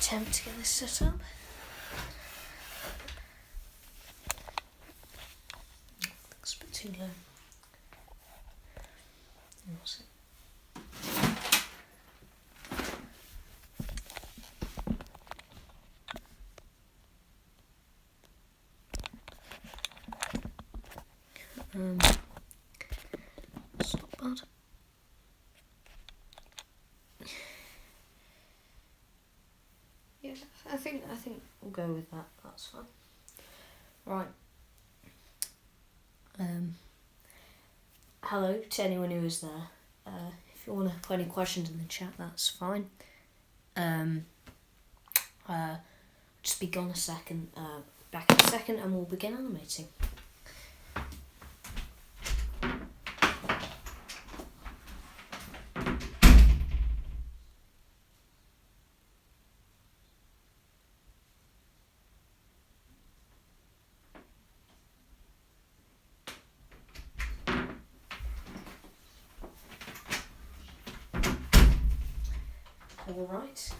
attempt to get this set up. It's a bit too low. What's it? It's not bad. Yeah, I think we'll go with that. That's fine. Right. Hello to anyone who is there. If you want to put any questions in the chat, that's fine. Just be gone a second. Back in a second, and we'll begin animating. Alright,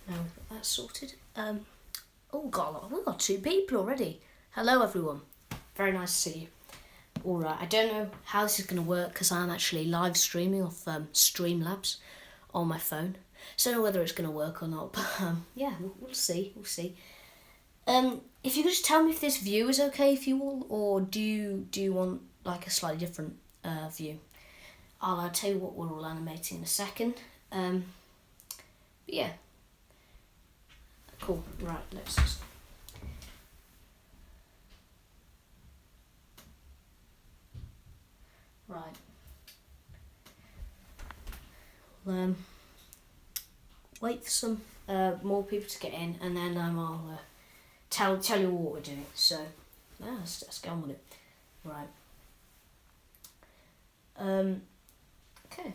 now we've got that sorted. Oh god, we've got 2 people already. Hello everyone, very nice to see you. Alright, I don't know how this is going to work because I'm actually live streaming off Streamlabs on my phone. So I don't know whether it's going to work or not, but yeah, we'll see, If you could just tell me if this view is okay for you all, or do you want like a slightly different view? I'll tell you what we're all animating in a second. But yeah, cool. Right, let's just. Right. Well, wait for some more people to get in, and then I'll tell you what we're doing. So, yeah, let's get on with it. Right. Okay.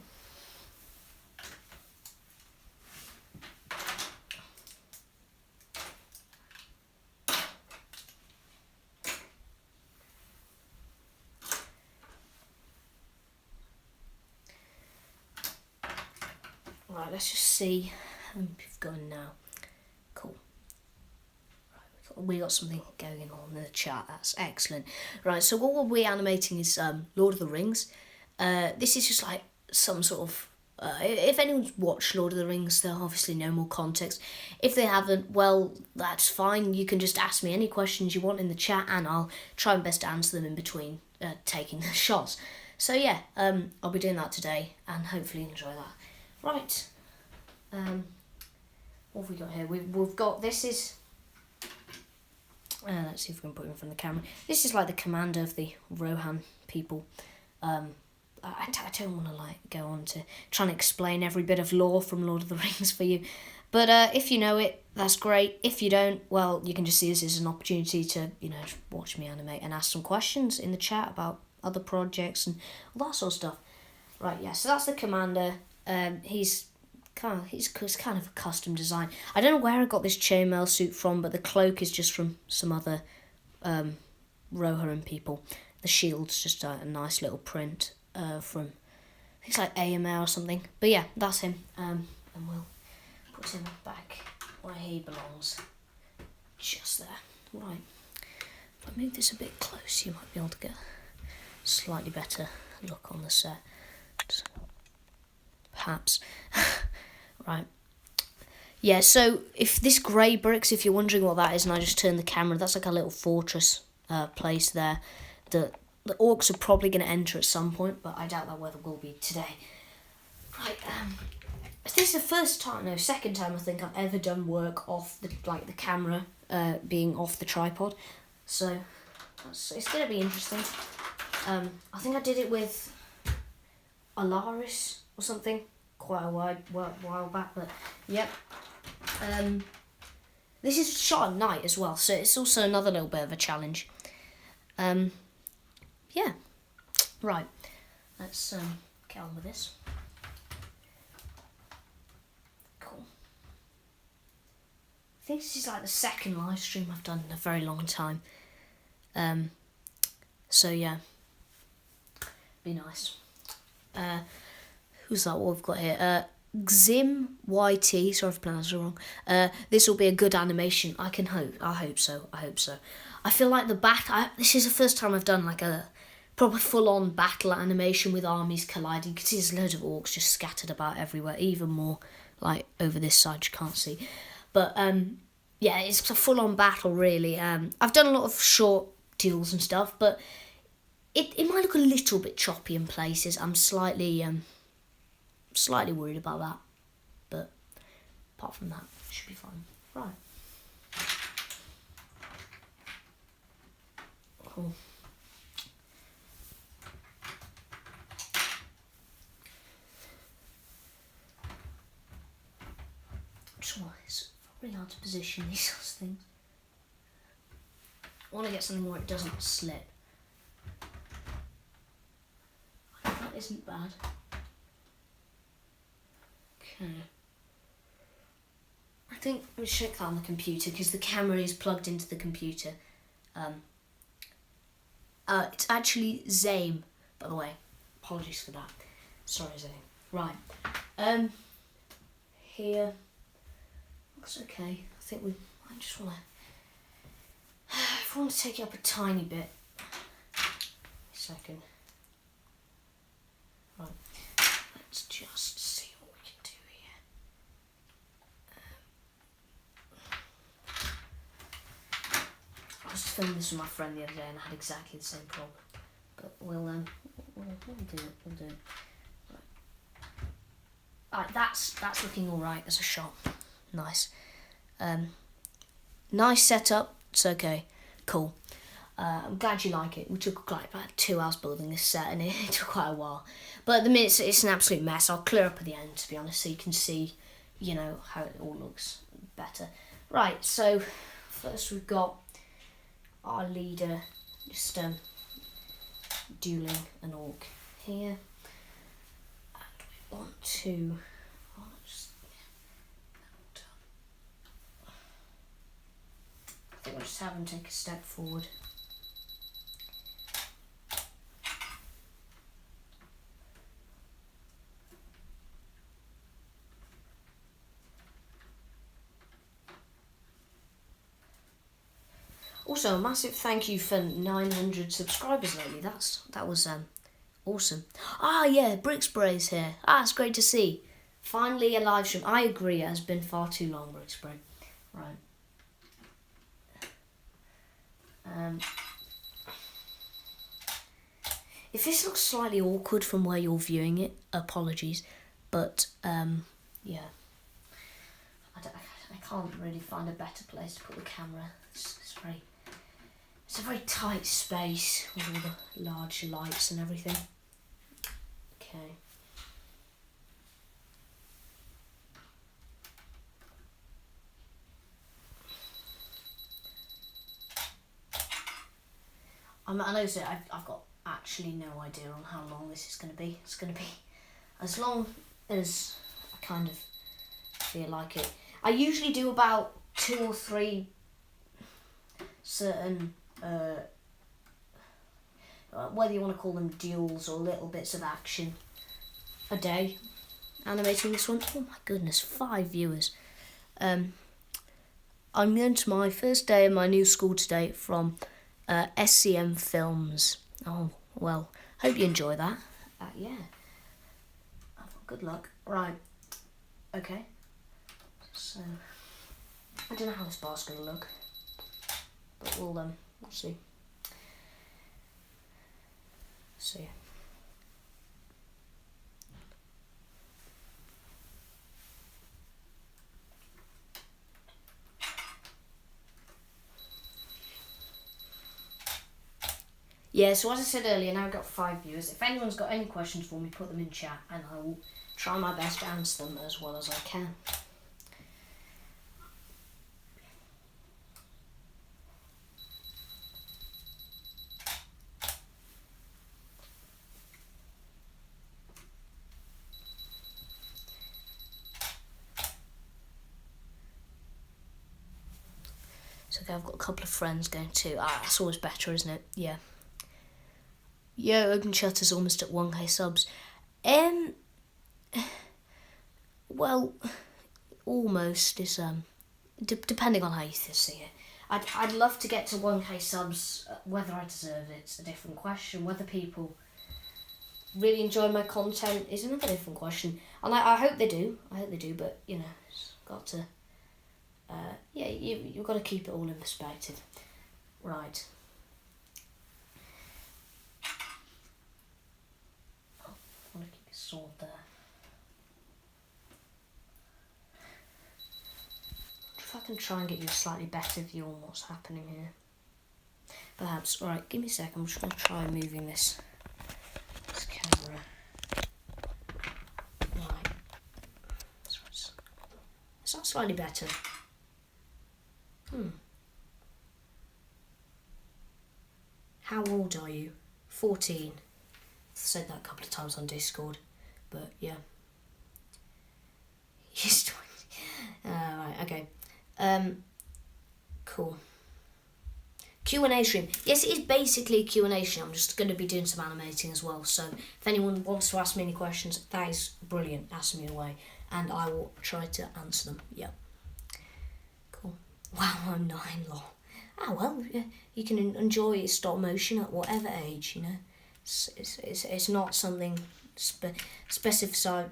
Right, let's just see how many people have gone now. Cool. Right, we got something going on in the chat. That's excellent. Right, so what we'll be animating is Lord of the Rings. This is just like some sort of... if anyone's watched Lord of the Rings, they'll obviously know more context. If they haven't, well, that's fine. You can just ask me any questions you want in the chat, and I'll try my best to answer them in between taking the shots. So yeah, I'll be doing that today, and hopefully you enjoy that. Right, what have we got here? We've got, this is, let's see if we can put it in front of the camera. This is like the commander of the Rohan people. I don't want to like go on to trying to explain every bit of lore from Lord of the Rings for you, but if you know it, that's great. If you don't, well, you can just see this as an opportunity to, you know, watch me animate and ask some questions in the chat about other projects and all that sort of stuff. Right, yeah, so that's the commander. He's kind of a custom design. I don't know where I got this chainmail suit from, but the cloak is just from some other Rohirrim people. The shield's just a nice little print from, I think it's like AMA or something. But yeah, that's him. And we'll put him back where he belongs. Just there. Right. If I move this a bit close, you might be able to get a slightly better look on the set. Perhaps. Right. Yeah, so if this grey bricks, if you're wondering what that is, and I just turn the camera, that's like a little fortress place there that the orcs are probably going to enter at some point, but I doubt that weather will be today. Right, this is the first time, no, second time I think I've ever done work off the camera being off the tripod, so it's going to be interesting. I think I did it with Alaris or something quite a while back, but yep. This is shot at night as well, so it's also another little bit of a challenge. Yeah, right, let's get on with this. Cool. I think this is like the second live stream I've done in a very long time. So yeah, be nice. Who's that? What we've got here? Xim YT, sorry if I pronounced it wrong. This will be a good animation. I hope so. I feel like this is the first time I've done like a proper full-on battle animation with armies colliding. You can see there's loads of orcs just scattered about everywhere, even more like over this side you can't see. But yeah, it's a full-on battle really. I've done a lot of short deals and stuff, but it might look a little bit choppy in places. I'm slightly worried about that, but apart from that, it should be fine. Right. Cool. It's really hard to position these sorts of things. I want to get something where it doesn't slip. That isn't bad. Okay. I think we should check that on the computer because the camera is plugged into the computer. It's actually Zame, by the way. Apologies for that. Sorry, Zame. Right. Here. Looks okay. I just want to... If I want to take it up a tiny bit. A second. Right. Let's just see what we can do here. I was filming this with my friend the other day and I had exactly the same problem. But we'll do it. Right, that's looking alright as a shot. Nice. Nice setup. It's okay. Cool. I'm glad you like it. We took like about 2 hours building this set and it took quite a while. But at the minute it's an absolute mess. I'll clear up at the end, to be honest, so you can see, how it all looks better. Right, so first we've got our leader just dueling an orc here. And we want to... I think we'll just have him take a step forward. Also, a massive thank you for 900 subscribers lately. That was awesome. Ah, yeah, Brick Spray's here. It's great to see. Finally a live stream. I agree, it has been far too long, Brick Spray. Right. If this looks slightly awkward from where you're viewing it, apologies, but yeah, I can't really find a better place to put the camera. It's a very tight space with all the large lights and everything. Okay. I know I've got actually no idea on how long this is going to be. It's going to be as long as I kind of feel like it. I usually do about 2 or 3 certain, whether you want to call them duels or little bits of action a day. Animating this one. Oh my goodness, 5 viewers. I'm going to my first day of my new school today from SCM Films. Oh, well, hope you enjoy that. Yeah. Good luck. Right. Okay. So, I don't know how this bar's going to look, but we'll see. See. Yeah, so as I said earlier, now I've got 5 viewers. If anyone's got any questions for me, put them in chat and I will try my best to answer them as well as I can. So okay, I've got a couple of friends going too. That's always better, isn't it? Yeah. Yeah, OpenShutter's almost at 1k subs. Well, almost is depending on how you see it. I'd love to get to 1K subs. Whether I deserve it's a different question. Whether people really enjoy my content is another different question. And I hope they do. But you know, it's got to. You've got to keep it all in perspective. Right. Oh, I want to keep a sword there. If I can try and get you a slightly better view on what's happening here. Perhaps. Right, give me a second. I'm just going to try moving this camera. Right. Is that slightly better? How old are you? 14. I've said that a couple of times on Discord, but yeah. He's 20. Right, okay. Cool. Q&A stream. Yes, it is basically a Q&A stream. I'm just going to be doing some animating as well. So if anyone wants to ask me any questions, that is brilliant. Ask me away, and I will try to answer them. Yep. Cool. Wow, I'm 9, lol. Ah, well, yeah, you can enjoy stop motion at whatever age, you know. It's not something specific.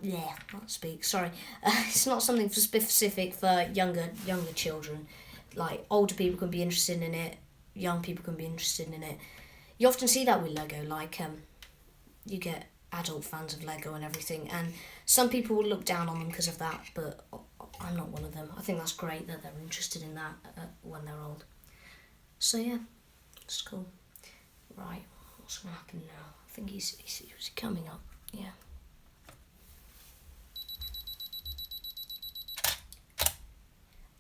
Yeah, can't speak. Sorry, it's not something specific for younger children. Like older people can be interested in it. Young people can be interested in it. You often see that with Lego. Like you get adult fans of Lego and everything, and some people will look down on them because of that. But I'm not one of them. I think that's great that they're interested in that when they're old. So yeah, it's cool. Right, what's gonna happen now? I think he's coming up. Yeah.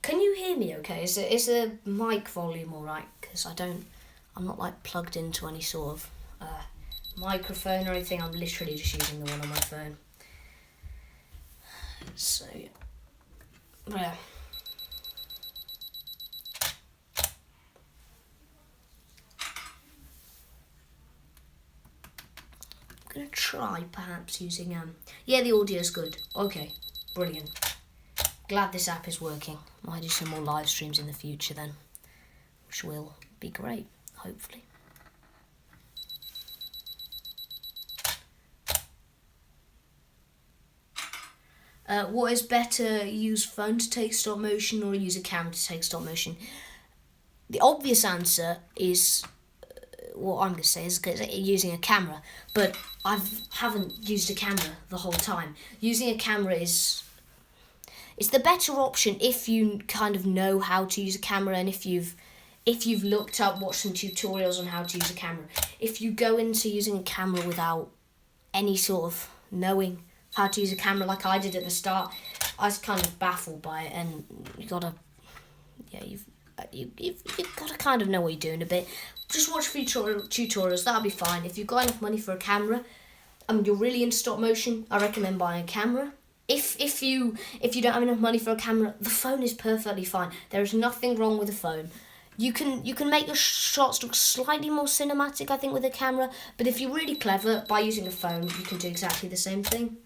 Can you hear me? Okay, is the mic volume all right? Because I'm not like plugged into any sort of microphone or anything. I'm literally just using the one on my phone. So yeah. I'm gonna try perhaps using yeah, the audio's good. Okay, brilliant. Glad this app is working. Might do some more live streams in the future then, which will be great, hopefully. What is better, use phone to take stop motion or use a camera to take stop motion? The obvious answer is what I'm going to say is using a camera, but I haven't used a camera the whole time. Using a camera it's the better option if you kind of know how to use a camera, and if you've looked up, watched some tutorials on how to use a camera. If you go into using a camera without any sort of knowing how to use a camera, like I did at the start, I was kind of baffled by it, and you've got to kind of know what you're doing a bit. Just watch a few tutorials, that'll be fine. If you've got enough money for a camera and you're really into stop motion, I recommend buying a camera. If you don't have enough money for a camera, the phone is perfectly fine. There is nothing wrong with the phone. You can make your shots look slightly more cinematic, I think, with a camera. But if you're really clever, by using a phone, you can do exactly the same thing.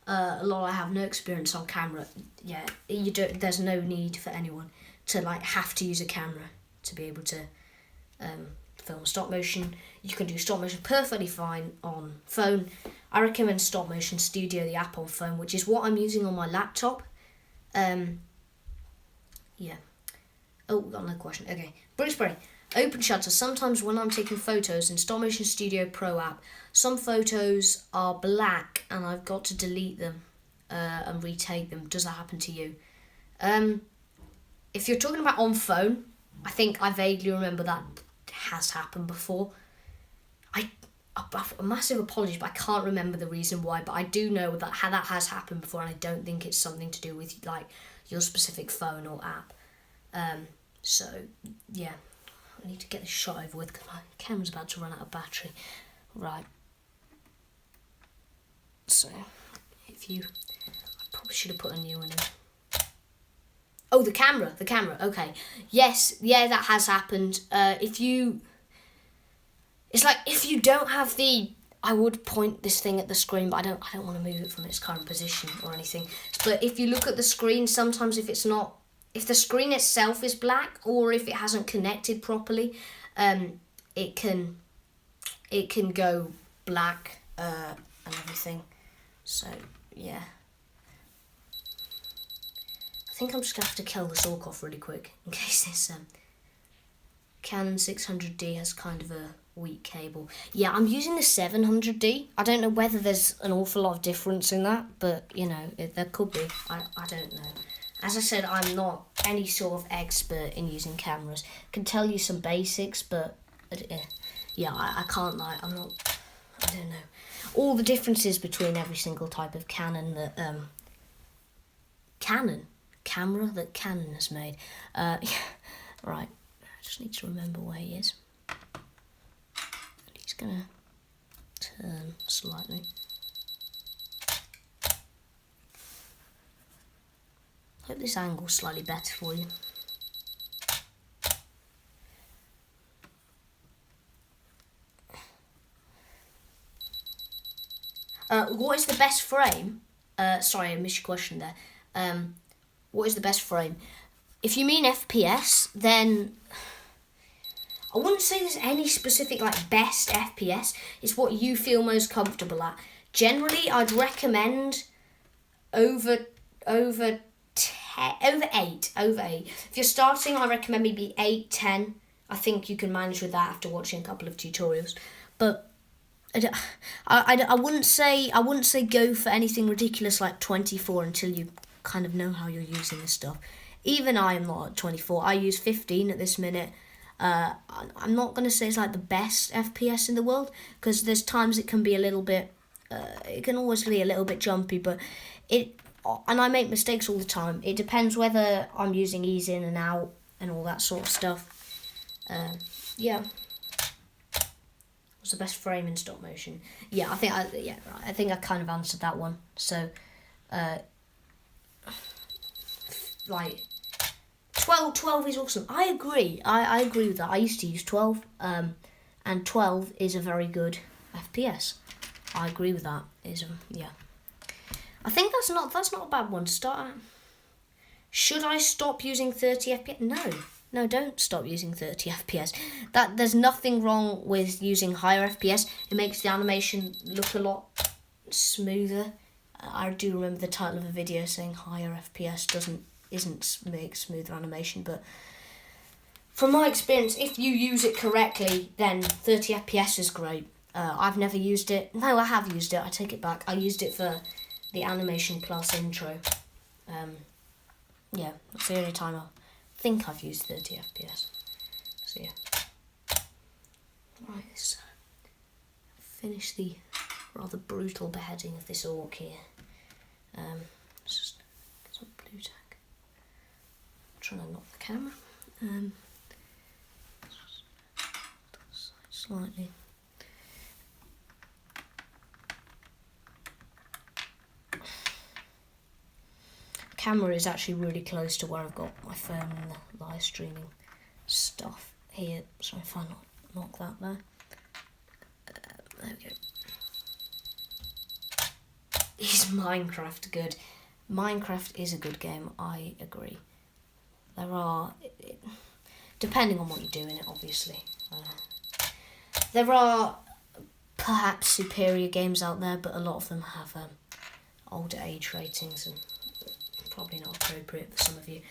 I have no experience on camera. Yeah, there's no need for anyone to have to use a camera to be able to film stop motion. You can do stop motion perfectly fine on phone. I recommend Stop Motion Studio, the app on phone, which is what I'm using on my laptop. Yeah. Oh, got another question. Okay. Bruce Berry. OpenShutter. Sometimes when I'm taking photos in Stop Motion Studio Pro app, some photos are black and I've got to delete them and retake them. Does that happen to you? If you're talking about on phone, I think I vaguely remember that has happened before. A massive apology, but I can't remember the reason why. But I do know that that has happened before, and I don't think it's something to do with your specific phone or app. So yeah, I need to get this shot over with because my camera's about to run out of battery. Right. So I probably should have put a new one in. Oh, the camera. Okay. Yes, yeah, that has happened. It's like if you don't have the I would point this thing at the screen, but I don't want to move it from its current position or anything. But if you look at the screen, sometimes if the screen itself is black, or if it hasn't connected properly, it can go black and everything. So yeah, I think I'm just gonna have to kill this orc off really quick in case this Canon 600D has kind of a weak cable. Yeah, I'm using the 700D. I don't know whether there's an awful lot of difference in that, but you know, there could be. I don't know. As I said, I'm not any sort of expert in using cameras. I can tell you some basics, but yeah, I can't lie. I don't know. All the differences between every single type of Canon that camera that Canon has made. Yeah, right. I just need to remember where he is. He's gonna turn slightly. Hope this angle's slightly better for you. What is the best frame? Sorry, I missed your question there. What is the best frame? If you mean FPS, then I wouldn't say there's any specific like best FPS. It's what you feel most comfortable at. Generally, I'd recommend over 8. If you're starting, I recommend maybe 8, 10. I think you can manage with that after watching a couple of tutorials. But I wouldn't say go for anything ridiculous like 24 until you kind of know how you're using this stuff. Even I am not at 24. I use 15 at this minute. I'm not going to say it's like the best FPS in the world, because there's times it can be a little bit, it can always be a little bit jumpy, but and I make mistakes all the time. It depends whether I'm using ease in and out and all that sort of stuff. Yeah. What's the best frame in stop motion? Yeah, I think I kind of answered that one. So, like 12 is awesome. I agree. I agree with that. I used to use 12, and 12 is a very good FPS. I agree with that. Yeah. I think that's not a bad one to start at. Should I stop using 30 FPS? No, don't stop using 30 FPS. There's nothing wrong with using higher FPS. It makes the animation look a lot smoother. I do remember the title of a video saying higher FPS isn't make smoother animation, but from my experience, if you use it correctly, then 30 FPS is great. I've never used it. No, I have used it. I take it back. I used it for the Animation Plus intro. Yeah, that's the only time I think I've used 30 FPS. So yeah. Right, let's finish the rather brutal beheading of this orc here. Let's just get some blue tack. I'm trying to knock the camera. Slightly. Camera is actually really close to where I've got my phone and the live streaming stuff here. So if I knock that there. There we go. Is Minecraft good? Minecraft is a good game, I agree. There are, depending on what you do in it, obviously. There are perhaps superior games out there, but a lot of them have older age ratings and probably not appropriate for some of you.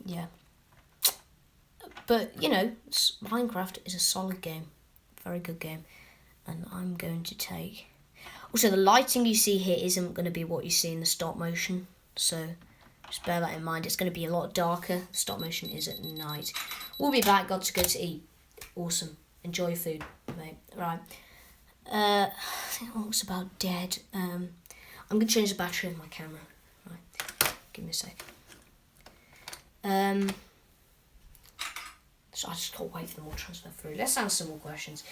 Yeah. But, you know, Minecraft is a solid game. Very good game. And I'm going to take... Also, the lighting you see here isn't going to be what you see in the stop motion. So, just bear that in mind. It's going to be a lot darker. Stop motion is at night. We'll be back. Got to go to eat. Awesome. Enjoy your food, mate. Right. I think it looks about dead. I'm going to change the battery of my camera. Right. Give me a sec. So I just can't wait for them all to transfer through. Let's answer some more questions.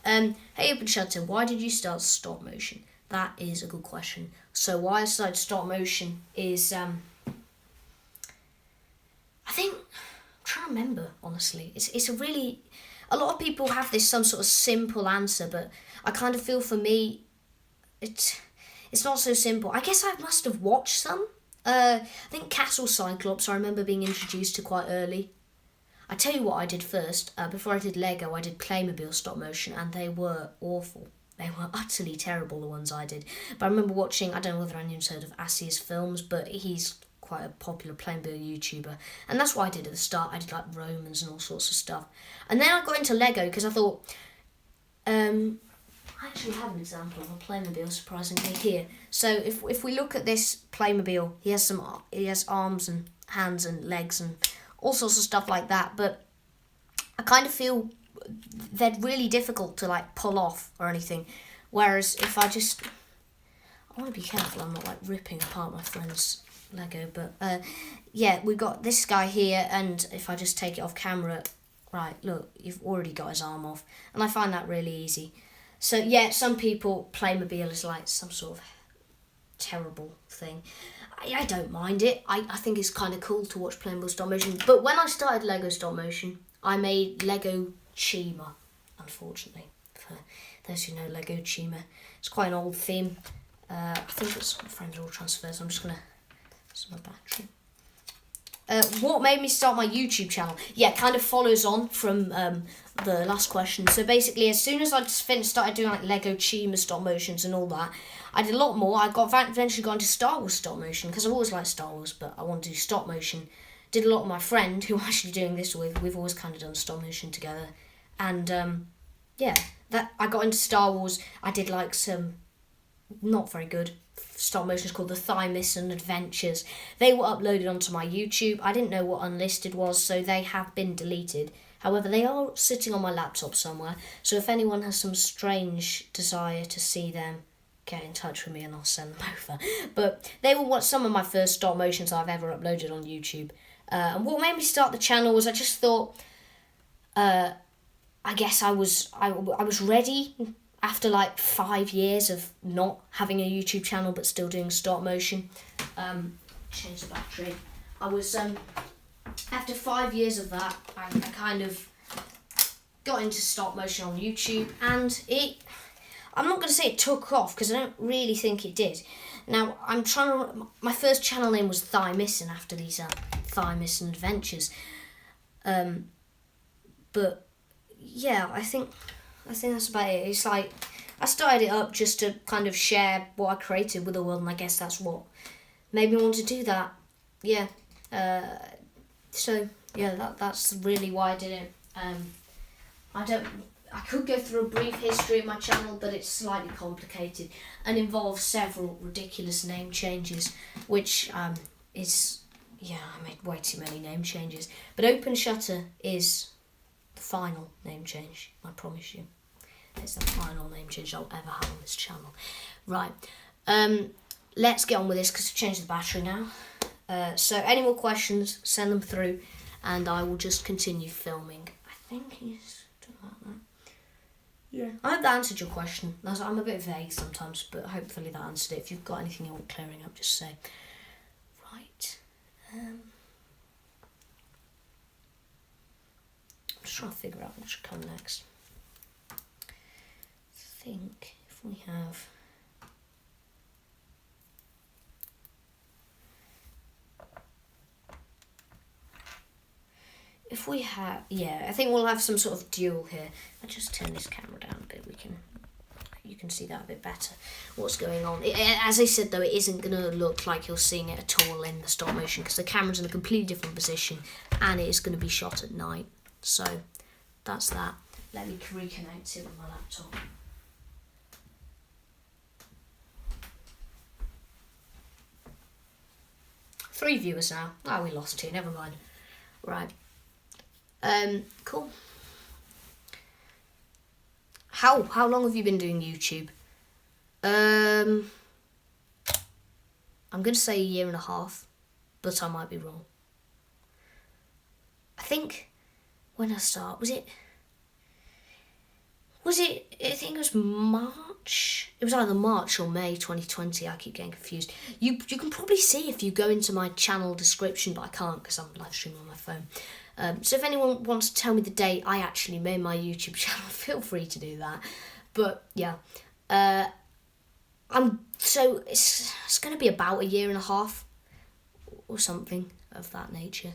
Hey OpenShutter, why did you start stop motion? That is a good question. So why I started stop motion is, I think, I'm trying to remember, honestly. It's a really, a lot of people have this some sort of simple answer, but I kind of feel for me, it's not so simple. I guess I must have watched some. I think Castle Cyclops I remember being introduced to quite early. I tell you what I did first. Before I did Lego, I did Playmobil stop motion, and they were awful. They were utterly terrible, the ones I did. But I remember watching, I don't know whether anyone's heard of OpenShutterFilms, but he's quite a popular Playmobil YouTuber. And that's what I did at the start. I did like Romans and all sorts of stuff. And then I got into Lego because I thought, I actually have an example of a Playmobil, surprisingly, here. So if we look at this Playmobil, he has arms and hands and legs and all sorts of stuff like that. But I kind of feel they're really difficult to like pull off or anything. Whereas if I want to be careful I'm not like ripping apart my friend's Lego, but yeah, we've got this guy here, and if I just take it off camera, right, look, you've already got his arm off, and I find that really easy. So yeah, some people, Playmobil is like some sort of terrible thing. I don't mind it. I think it's kind of cool to watch Playmobil stop motion. But when I started Lego stop motion, I made Lego Chima, unfortunately. For those who know Lego Chima, it's quite an old theme. I think it's Friends All Transfers. I'm just going to... That's my battery. What made me start my YouTube channel? Yeah, kind of follows on from the last question. So basically, as soon as I just started doing like Lego Chima stop motions and all that, I did a lot more. I eventually got into Star Wars stop motion because I've always liked Star Wars, but I want to do stop motion. Did a lot with my friend who I'm actually doing this with. We've always kind of done stop motion together, and yeah, that I got into Star Wars. I did like some not very good stop motions called the Thymisan Adventures. They were uploaded onto my YouTube. I didn't know what unlisted was, so they have been deleted. However, they are sitting on my laptop somewhere, so if anyone has some strange desire to see them, get in touch with me and I'll send them over. But they were some of my first stop motions I've ever uploaded on YouTube. And what made me start the channel was I just thought, I guess I was ready after like 5 years of not having a YouTube channel but still doing stop motion. Change the battery. I was after 5 years of that, I kind of got into stop motion on YouTube, and I'm not going to say it took off because I don't really think it did. Now my first channel name was Thymisan after these Thymisan Adventures. But yeah, I think that's about it. It's like I started it up just to kind of share what I created with the world, and I guess that's what made me want to do that. Yeah. So yeah, that's really why I did it. I could go through a brief history of my channel, but it's slightly complicated and involves several ridiculous name changes, which I made way too many name changes. But OpenShutter is the final name change, I promise you. It's the final name change I'll ever have on this channel. Right, let's get on with this because I've changed the battery now. So any more questions, send them through and I will just continue filming. I think he's done like that. Yeah. I hope that answered your question. I'm a bit vague sometimes, but hopefully that answered it. If you've got anything you want clearing up, just say. Right. I'm just trying to figure out what should come next. I think if we have... I think we'll have some sort of duel here. I'll just turn this camera down a bit. You can see that a bit better. What's going on? As I said though, it isn't going to look like you're seeing it at all in the stop motion because the camera's in a completely different position and it is going to be shot at night. So that's that. Let me reconnect it with my laptop. Three viewers now. Oh, we lost two. Never mind. Right. Cool. How long have you been doing YouTube? I'm going to say 1.5 years, but I might be wrong. I think when I started, I think it was March. It was either March or May 2020. I keep getting confused. You can probably see if you go into my channel description, but I can't because I'm live streaming on my phone. So if anyone wants to tell me the day I actually made my YouTube channel, feel free to do that. But yeah, it's going to be about a year and a half or something of that nature.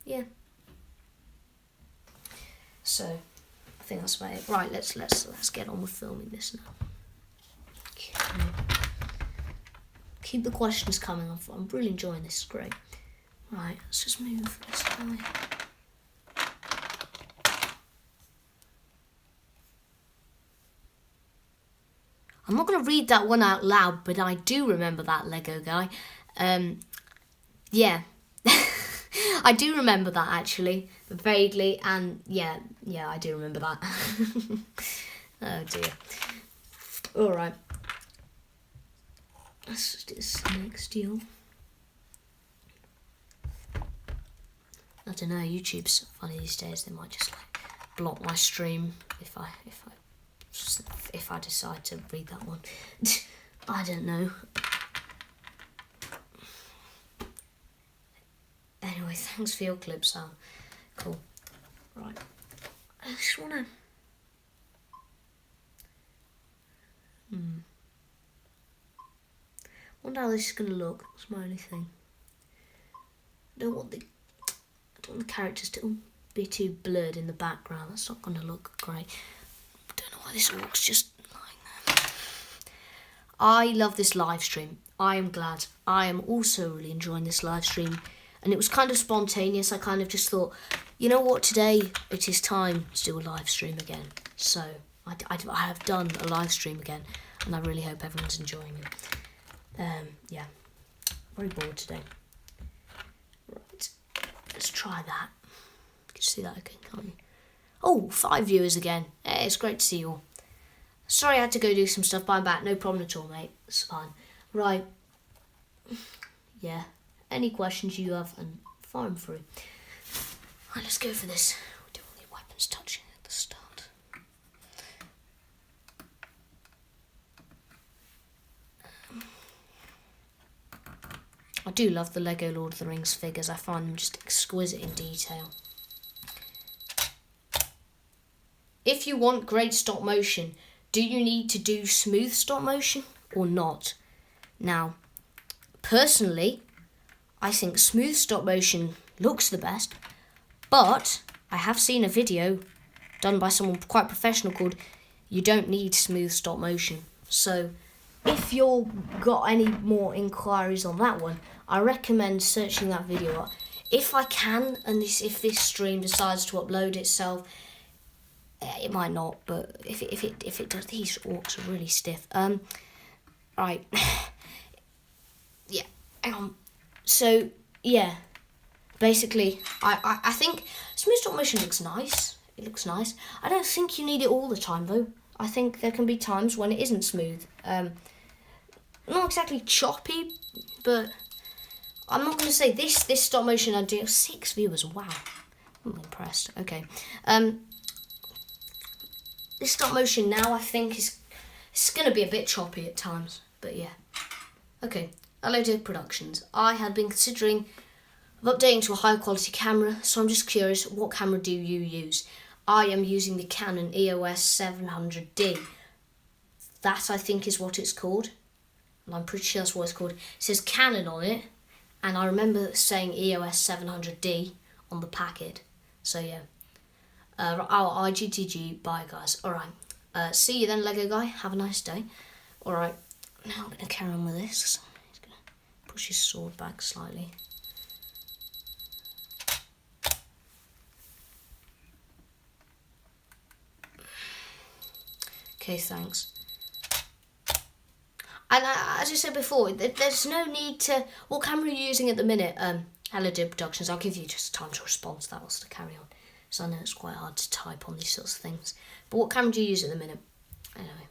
Yeah. So I think that's about it. Right, let's get on with filming this now. Okay. Keep the questions coming. I'm really enjoying this. It's great. Right, let's just move this guy. I'm not going to read that one out loud, but I do remember that Lego guy. Yeah. I do remember that actually, vaguely, and yeah, I do remember that. Oh dear. Alright. Let's just do this next deal. I don't know, YouTube's funny these days. They might just like block my stream if I decide to read that one. I don't know. Anyway, thanks for your clip, Sam. Cool. Right. I just wanna. Wonder how this is gonna look. That's my only thing. I don't want the characters to be too blurred in the background. That's not gonna look great. I don't know why this looks just like that. I love this live stream. I am glad. I am also really enjoying this live stream. And it was kind of spontaneous. I kind of just thought, you know what, today it is time to do a live stream again. So I have done a live stream again, and I really hope everyone's enjoying it. Yeah, very bored today. Right, let's try that. You can see that again, can't you? Oh, 5 viewers again. Hey, it's great to see you all. Sorry I had to go do some stuff, but I'm back. No problem at all, mate. It's fine. Right. Yeah. Any questions you have, and fire them through. Right, let's go for this. We'll do all the weapons touching at the start. I do love the Lego Lord of the Rings figures. I find them just exquisite in detail. If you want great stop motion, do you need to do smooth stop motion or not? Now, personally, I think smooth stop motion looks the best, but I have seen a video done by someone quite professional called You Don't Need Smooth Stop Motion. So if you've got any more inquiries on that one, I recommend searching that video up. If I can, and if this stream decides to upload itself, it might not, but if it does, these orcs are really stiff. Right. Yeah, hang on. So, yeah, basically, I think smooth stop motion looks nice. It looks nice. I don't think you need it all the time, though. I think there can be times when it isn't smooth. Not exactly choppy, but I'm not going to say this stop motion I do. 6 viewers, wow. I'm impressed. Okay. This stop motion now, I think, it's going to be a bit choppy at times, but yeah. Okay. Hello Dear Productions. I have been considering of updating to a higher quality camera, so I'm just curious, what camera do you use? I am using the Canon EOS 700D. That I think is what it's called. And I'm pretty sure that's what it's called. It says Canon on it, and I remember saying EOS 700D on the packet. So yeah. IGTG, bye guys. Alright. See you then, Lego guy. Have a nice day. Alright. Now I'm going to carry on with this. Push his sword back slightly. Okay, thanks. And as I said before, there's no need to... What camera are you using at the minute? Hello Dear Productions. I'll give you just time to respond to that whilst to carry on. So I know it's quite hard to type on these sorts of things. But what camera do you use at the minute? Anyway.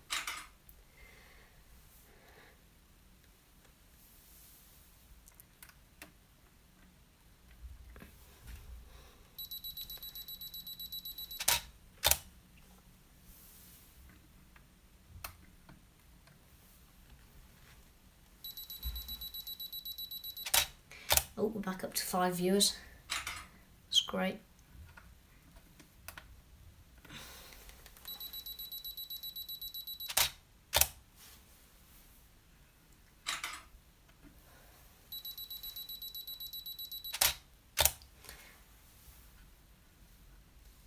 Oh, back up to 5 viewers. It's great.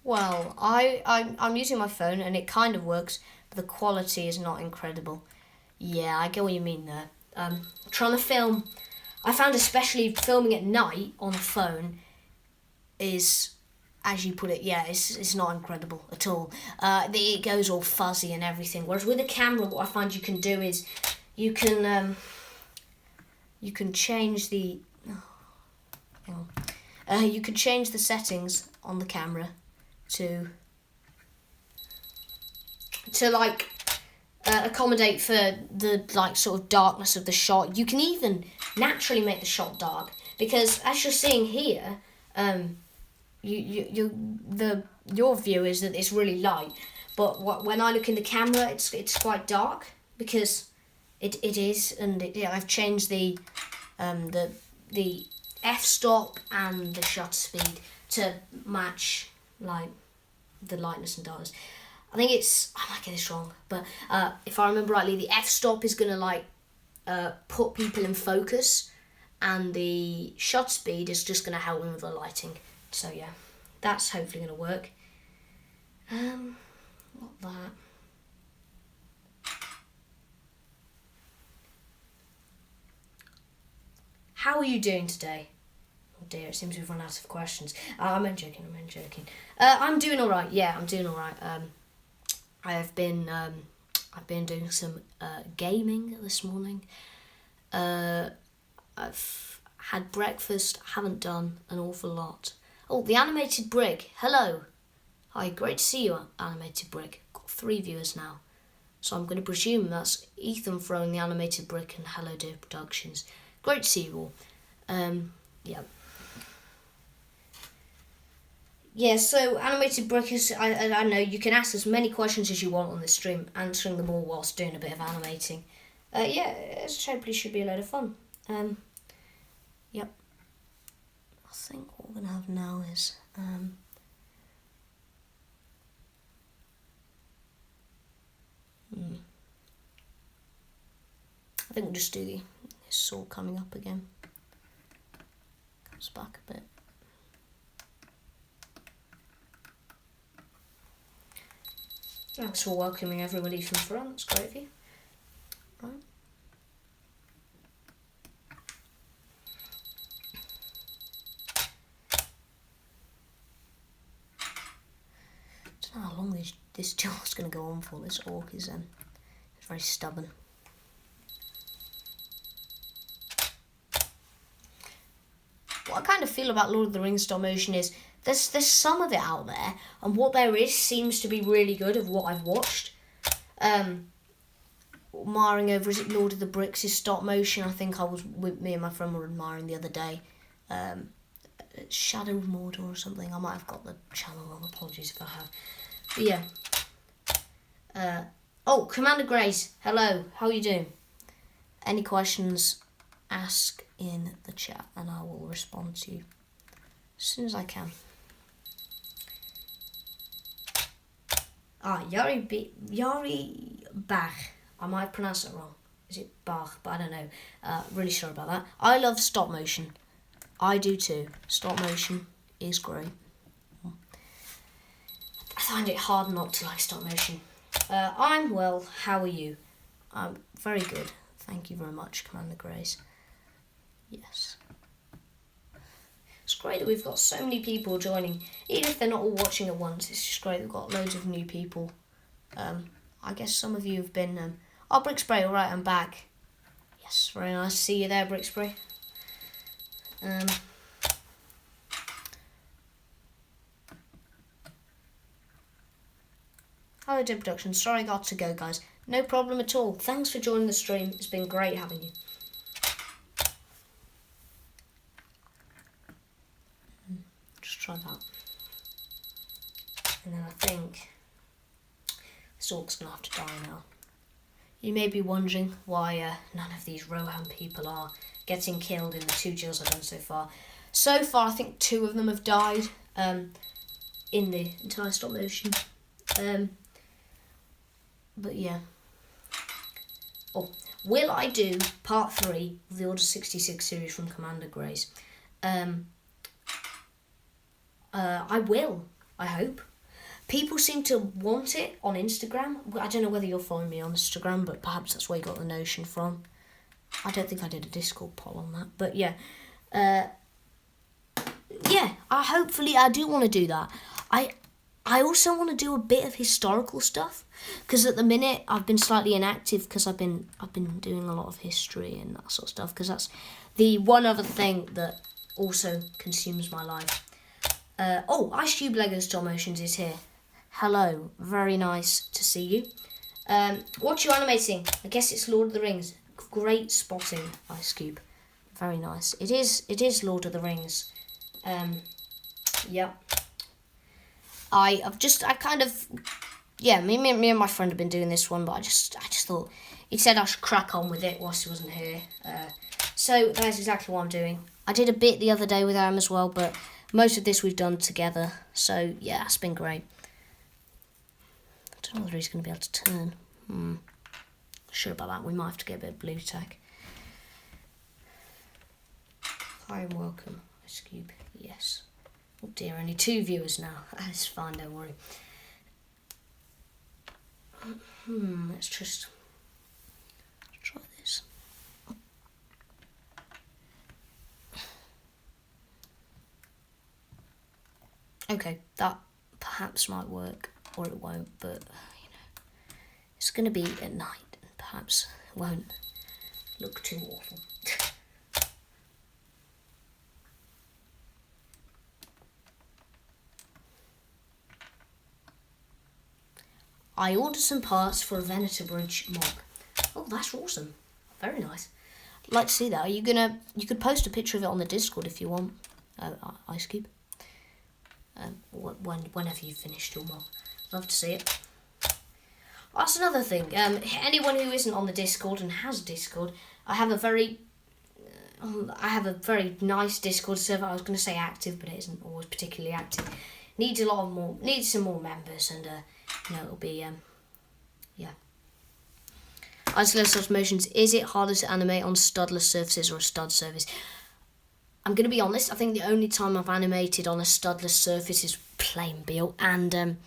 Well, I'm using my phone and it kind of works, but the quality is not incredible. Yeah, I get what you mean there. Trying to film, I found especially filming at night on a phone is, as you put it, yeah, it's not incredible at all. It goes all fuzzy and everything. Whereas with a camera, what I find you can do is you can change the you can change the settings on the camera to like accommodate for the like sort of darkness of the shot. You can even naturally make the shot dark, because as you're seeing here, your view is that it's really light, but when I look in the camera, it's quite dark, because it is, and I've changed the f-stop and the shutter speed to match like the lightness and darkness. I think I might get this wrong, but if I remember rightly, the f-stop is going to like put people in focus, and the shutter speed is just going to help them with the lighting. So yeah, that's hopefully going to work. Not that. How are you doing today? Oh dear, it seems we've run out of questions. I'm joking. I'm doing all right. Yeah, I'm doing all right. I've been doing some gaming this morning. I've had breakfast. Haven't done an awful lot. Oh, the Animated Brick. Hello. Hi, great to see you, Animated Brick. Got 3 viewers now. So I'm going to presume that's Ethan throwing the Animated Brick and Hello Dear Productions. Great to see you all. Yeah. Yeah, so Animated Brick is, I know, you can ask as many questions as you want on this stream, answering them all whilst doing a bit of animating. Yeah, it hopefully should be a load of fun. Yep. I think what we're going to have now is... I think we'll just do this saw coming up again. Comes back a bit. Thanks for welcoming everybody from front. That's great of you. Right. I don't know how long this tour is going to go on for. This orc is very stubborn. What I kind of feel about Lord of the Rings stop motion is there's some of it out there, and what there is seems to be really good of what I've watched. Marring over, is it Lord of the Bricks is stop motion? I think I was with me and my friend were admiring the other day. Shadow of Mordor or something. I might have got the channel wrong. Apologies if I have. But yeah. Oh, Commander Grace. Hello. How are you doing? Any questions? Ask in the chat and I will respond to you as soon as I can. Yari Bach. I might pronounce it wrong. Is it Bach? But I don't know. Really sorry about that. I love stop motion. I do too. Stop motion is great. I find it hard not to like stop motion. I'm well. How are you? I'm very good. Thank you very much, Commander Grace. Yes. It's great that we've got so many people joining. Even if they're not all watching at once, it's just great we've got loads of new people. I guess some of you have been... Oh, Brick Spray, alright, I'm back. Yes, very nice to see you there, Brick Spray. Hello, Dead Production. Sorry I got to go, guys. No problem at all. Thanks for joining the stream. It's been great having you. Just try that. And then I think this orc's going to have to die now. You may be wondering why none of these Rohan people are getting killed in the 2 drills I've done so far. So far, I think 2 of them have died in the entire stop motion. But yeah. Oh, will I do part 3 of the Order 66 series from Commander Grace? I will, I hope. People seem to want it on Instagram. I don't know whether you're following me on Instagram, but perhaps that's where you got the notion from. I don't think I did a Discord poll on that, but yeah. Yeah, I do want to do that. I also want to do a bit of historical stuff, because at the minute I've been slightly inactive because I've been doing a lot of history and that sort of stuff, because that's the one other thing that also consumes my life. Ice Cube Lego Stop Motions is here. Hello, very nice to see you. What you animating? I guess it's Lord of the Rings. Great spotting, Ice Cube. Very nice. It is Lord of the Rings. Yep. Me and my friend have been doing this one, but I just thought he said I should crack on with it whilst he wasn't here. So that's exactly what I'm doing. I did a bit the other day with Aaron as well, but most of this we've done together. So yeah, it's been great. I don't know whether he's going to be able to turn. Sure about that. We might have to get a bit of blue tack. Hi and welcome, Ice Cube. Yes. Oh dear, only 2 viewers now. That's fine, don't worry. Let's just try this. Okay, that perhaps might work, or it won't, but it's going to be at night, and perhaps it won't look too awful. I ordered some parts for a Venator Bridge mock. Oh, that's awesome. Very nice. I'd like to see that. You could post a picture of it on the Discord if you want, Ice Cube. Whenever you've finished your mock. Love to see it. That's another thing. Anyone who isn't on the Discord and has Discord, I have a very nice Discord server. I was going to say active, but it isn't always particularly active. Needs some more members, and it'll be yeah. Isolated motions. Is it harder to animate on studless surfaces or a stud surface? I'm going to be honest. I think the only time I've animated on a studless surface is plain Beal, and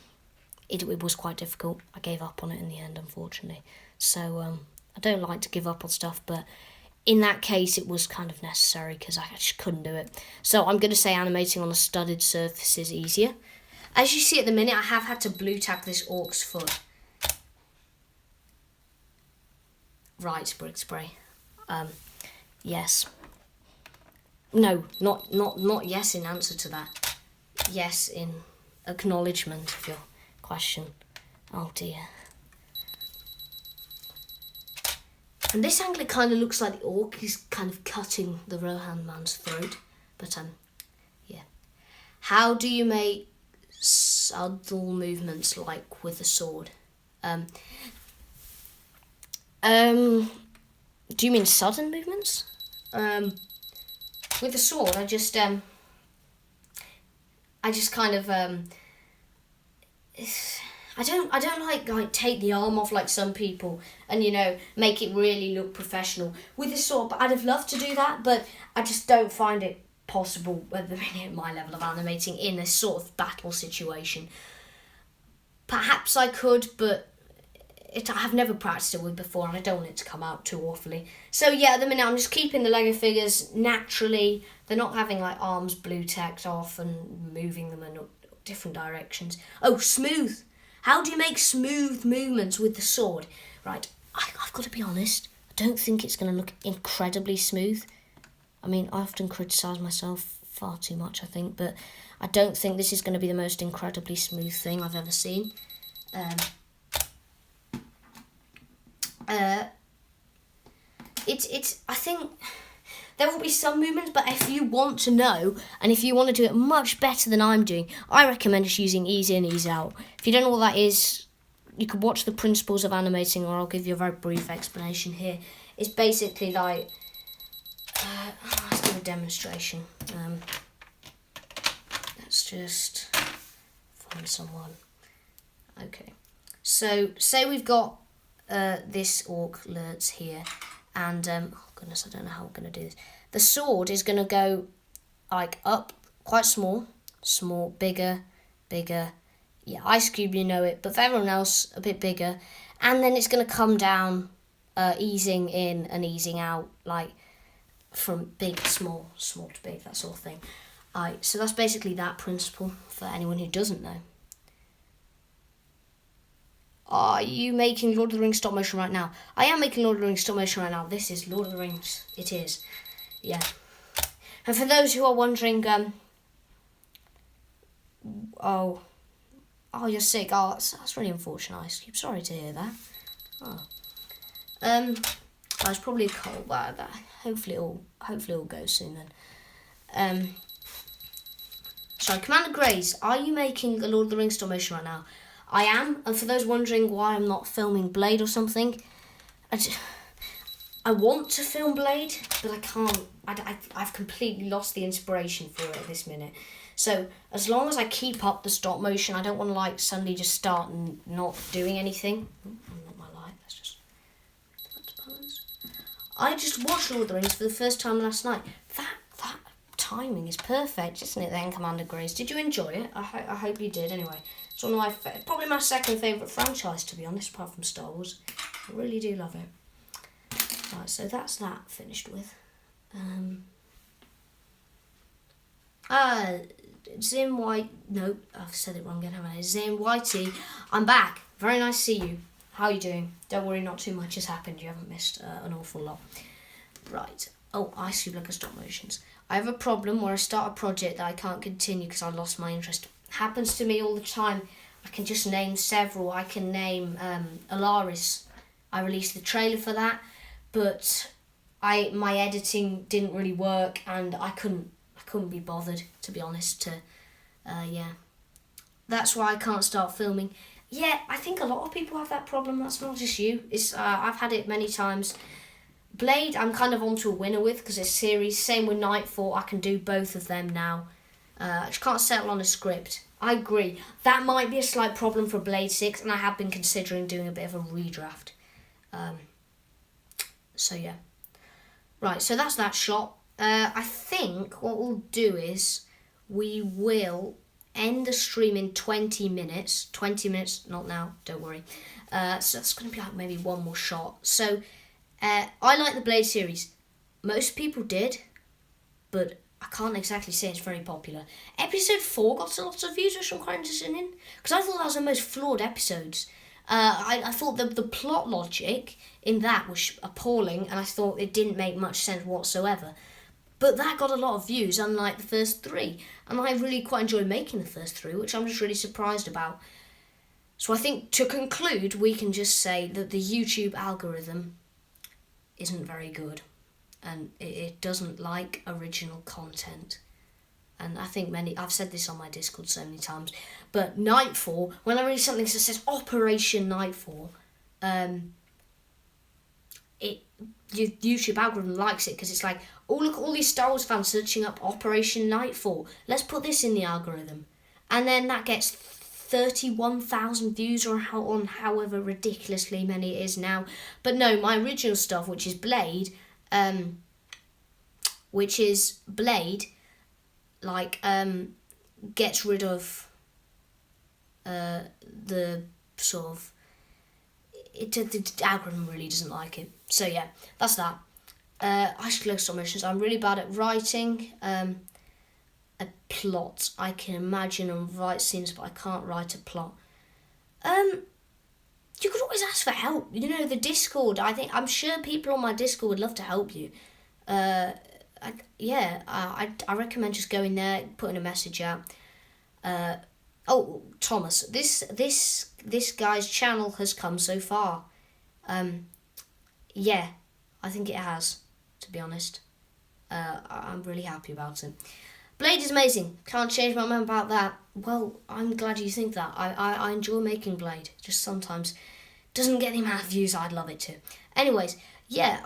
it was quite difficult. I gave up on it in the end, unfortunately. So I don't like to give up on stuff, but in that case, it was kind of necessary because I just couldn't do it. So I'm going to say animating on a studded surface is easier. As you see at the minute, I have had to blue tack this orc's foot. Right, brick spray. Yes. No, not yes in answer to that. Yes in acknowledgement of your question. Oh dear. And this angle, it kind of looks like the orc is kind of cutting the Rohan man's throat. But yeah. How do you make subtle movements like with a sword? Do you mean sudden movements? With a sword, I just kind of I don't like take the arm off like some people and make it really look professional with a sword. But I'd have loved to do that, but I just don't find it possible at the minute at my level of animating in this sort of battle situation. Perhaps I could, but I have never practiced it with before, and I don't want it to come out too awfully. So yeah, at the minute I'm just keeping the Lego figures naturally. They're not having like arms blue tacked off and moving them in different directions. Oh, smooth. How do you make smooth movements with the sword? Right, I've got to be honest. I don't think it's going to look incredibly smooth. I mean, I often criticise myself far too much, I think, but I don't think this is going to be the most incredibly smooth thing I've ever seen. I think there will be some movements, but if you want to know, and if you want to do it much better than I'm doing, I recommend just using ease in, ease out. If you don't know what that is, you could watch the principles of animating, or I'll give you a very brief explanation here. It's basically like, let's do a demonstration. Let's just find someone. Okay, so say we've got this orc lurts here, and oh goodness, I don't know how we're going to do this. The sword is going to go like up, quite small, bigger, yeah, Ice Cube, you know it, but for everyone else, a bit bigger, and then it's going to come down, easing in and easing out, like from big to small, small to big, that sort of thing. So that's basically that principle for anyone who doesn't know. Are you making Lord of the Rings stop motion right now? I am making Lord of the Rings stop motion right now. This is Lord of the Rings. It is. Yeah. And for those who are wondering, oh, you're sick. Oh, that's really unfortunate, Ice Cube. Sorry to hear that. Oh. It's probably a cold, but hopefully it'll go soon then. Sorry, Commander Grace, are you making a Lord of the Rings stop motion right now? I am, and for those wondering why I'm not filming Blade or something, I want to film Blade, but I can't. I've completely lost the inspiration for it at this minute. So as long as I keep up the stop motion, I don't want to like suddenly just start not doing anything. Not my light. Let's just balance. I just watched Lord of the Rings for the first time last night. That timing is perfect, isn't it? Then Commander Grace, did you enjoy it? I hope you did. Anyway, it's one of my probably my second favourite franchise, to be honest, apart from Star Wars. I really do love it. Right, so that's that finished with. Zim White. No, I've said it wrong again, haven't I? Zim Whitey, I'm back. Very nice to see you. How are you doing? Don't worry, not too much has happened. You haven't missed an awful lot. Right. Oh, Ice Cube, look at stop motions. I have a problem where I start a project that I can't continue because I lost my interest. Happens to me all the time. I can just name several. I can name Alaris. I released the trailer for that, but my editing didn't really work, and I couldn't be bothered, to be honest. That's why I can't start filming. Yeah, I think a lot of people have that problem. That's not just you. It's I've had it many times. Blade, I'm kind of onto a winner with because it's series. Same with Nightfall. I can do both of them now. I just can't settle on a script. I agree. That might be a slight problem for Blade 6, and I have been considering doing a bit of a redraft. So yeah. Right, so that's that shot. I think what we'll do is we will end the stream in 20 minutes. 20 minutes, not now, don't worry. So that's going to be like maybe one more shot. So I like the Blade series. Most people did, but I can't exactly say it's very popular. Episode 4 got a lot of views, which I'm quite interested in, because I thought that was the most flawed episodes. I thought the plot logic in that was appalling, and I thought it didn't make much sense whatsoever. But that got a lot of views, unlike the first 3. And I really quite enjoyed making the first 3, which I'm just really surprised about. So I think, to conclude, we can just say that the YouTube algorithm isn't very good. And it doesn't like original content. And I think I've said this on my Discord so many times, but Nightfall, when I read something that says Operation Nightfall, YouTube algorithm likes it because it's like, oh look at all these Star Wars fans searching up Operation Nightfall. Let's put this in the algorithm, and then that gets 31,000 views or on however ridiculously many it is now. But no, my original stuff, which is Blade, gets rid of the sort of the algorithm really doesn't like it. So yeah, that's that. I should look at submissions. I'm really bad at writing a plot. I can imagine and write scenes, but I can't write a plot. You could always ask for help. You know, the Discord. I'm sure people on my Discord would love to help you. I recommend just going there, putting a message out. Thomas, this guy's channel has come so far. Yeah, I think it has, to be honest. I'm really happy about it. Blade is amazing. Can't change my mind about that. Well, I'm glad you think that. I enjoy making Blade. Just sometimes doesn't get the amount of views I'd love it to. Anyways, yeah,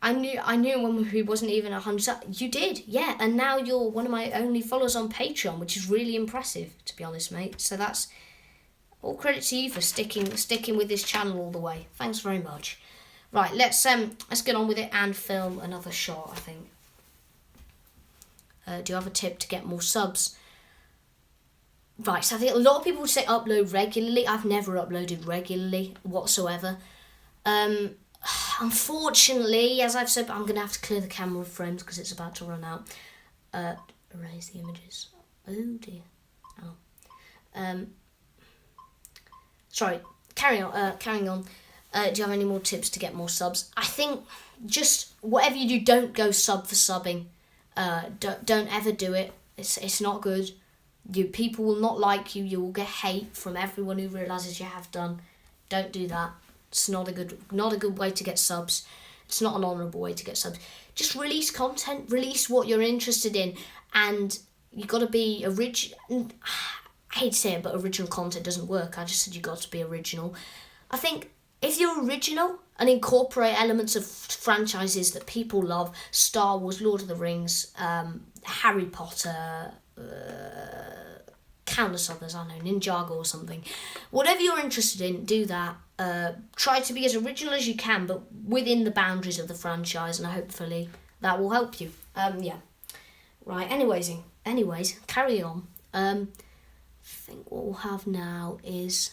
I knew when we wasn't even 100. You did, yeah, and now you're one of my only followers on Patreon, which is really impressive, to be honest, mate. So that's all credit to you for sticking with this channel all the way. Thanks very much. Right, let's get on with it and film another shot, I think. Do you have a tip to get more subs? Right, so I think a lot of people would say upload regularly. I've never uploaded regularly whatsoever. Unfortunately, as I've said, I'm going to have to clear the camera frames because it's about to run out. Erase the images. Oh dear. Oh. Sorry, carrying on. Do you have any more tips to get more subs? I think just whatever you do, don't go sub for subbing. Don't ever do it. It's not good. People will not like you. You will get hate from everyone who realizes you have done. Don't do that. It's not a good way to get subs. It's not an honourable way to get subs. Just release content. Release what you're interested in, and you got to be original. I hate to say it, but original content doesn't work. I just said you got to be original. I think if you're original and incorporate elements of franchises that people love, Star Wars, Lord of the Rings, Harry Potter, countless others, I don't know, Ninjago or something. Whatever you're interested in, do that. Try to be as original as you can, but within the boundaries of the franchise, and hopefully that will help you. Yeah. Right, anyways, carry on. I think what we'll have now is,